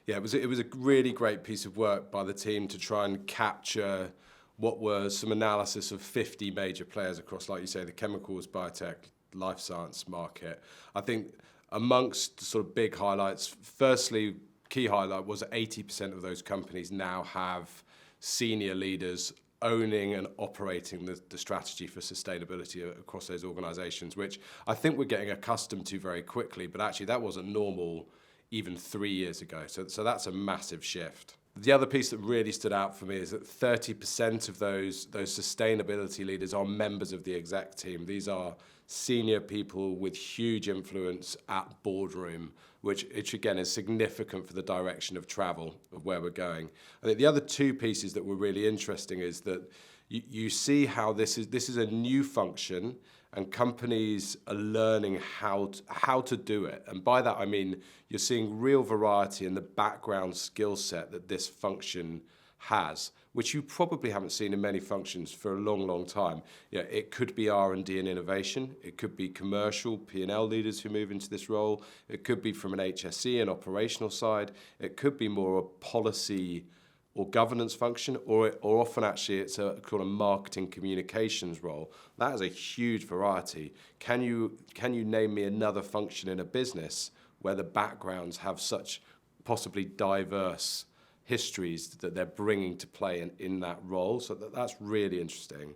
Yeah, it was a really great piece of work by the team to try and capture what was some analysis of 50 major players across, like you say, the chemicals, biotech, life science market. I think amongst sort of big highlights, firstly, key highlight was that 80% of those companies now have senior leaders owning and operating the strategy for sustainability across those organizations, which I think we're getting accustomed to very quickly, but actually that wasn't normal even 3 years ago. So that's a massive shift. The other piece that really stood out for me is that 30% of those sustainability leaders are members of the exec team. These are senior people with huge influence at boardroom, which again is significant for the direction of travel of where we're going. I think the other two pieces that were really interesting is that you see how this is a new function, and companies are learning how to do it. And by that I mean you're seeing real variety in the background skill set that this function has, which you probably haven't seen in many functions for a long, long time. Yeah, it could be R&D and innovation. It could be commercial P&L leaders who move into this role. It could be from an HSE and operational side. It could be more a policy or governance function, or often actually it's a kind of marketing communications role. That is a huge variety. Can you name me another function in a business where the backgrounds have such possibly diverse histories that they're bringing to play in that role? So that's really interesting.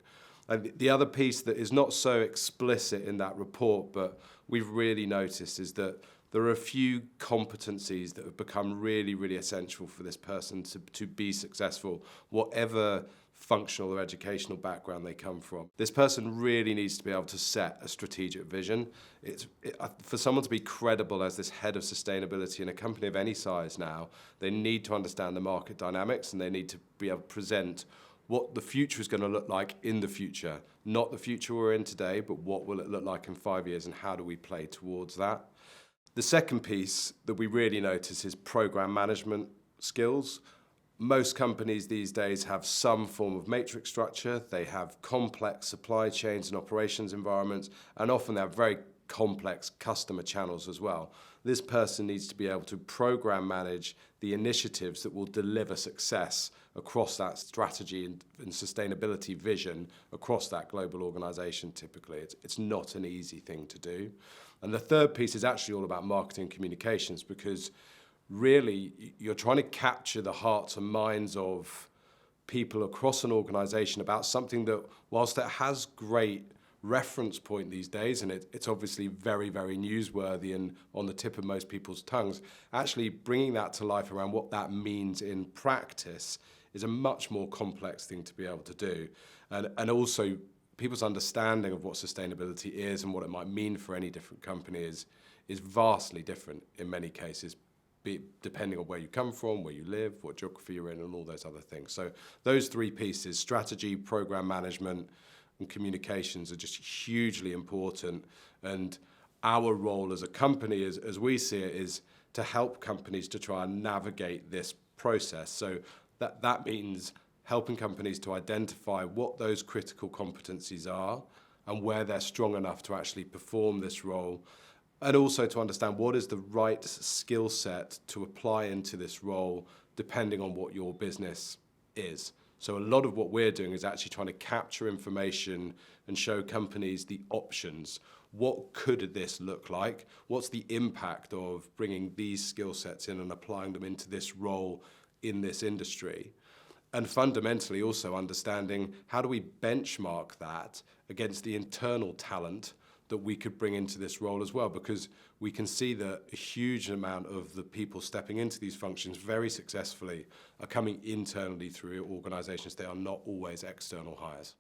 And the other piece that is not so explicit in that report, but we've really noticed, is that there are a few competencies that have become really, really essential for this person to be successful, whatever functional or educational background they come from. This person really needs to be able to set a strategic vision. For someone to be credible as this head of sustainability in a company of any size now, they need to understand the market dynamics, and they need to be able to present what the future is going to look like in the future. Not the future we're in today, but what will it look like in 5 years, and how do we play towards that? The second piece that we really notice is program management skills. Most companies these days have some form of matrix structure. They have complex supply chains and operations environments, and often they have very complex customer channels as well. This person needs to be able to program manage the initiatives that will deliver success across that strategy and sustainability vision across that global organization typically. It's not an easy thing to do. And the third piece is actually all about marketing communications, because really you're trying to capture the hearts and minds of people across an organization about something that, whilst it has great reference point these days, and it's obviously very, very newsworthy and on the tip of most people's tongues, actually bringing that to life around what that means in practice is a much more complex thing to be able to do. And also people's understanding of what sustainability is and what it might mean for any different company is vastly different in many cases, depending on where you come from, where you live, what geography you're in, and all those other things. So those three pieces, strategy, program management, and communications, are just hugely important. And our role as a company, as we see it, is to help companies to try and navigate this process. So that means helping companies to identify what those critical competencies are and where they're strong enough to actually perform this role, and also to understand what is the right skill set to apply into this role depending on what your business is. So a lot of what we're doing is actually trying to capture information and show companies the options. What could this look like? What's the impact of bringing these skill sets in and applying them into this role in this industry? And fundamentally also understanding, how do we benchmark that against the internal talent that we could bring into this role as well? Because we can see that a huge amount of the people stepping into these functions very successfully are coming internally through organizations. They are not always external hires.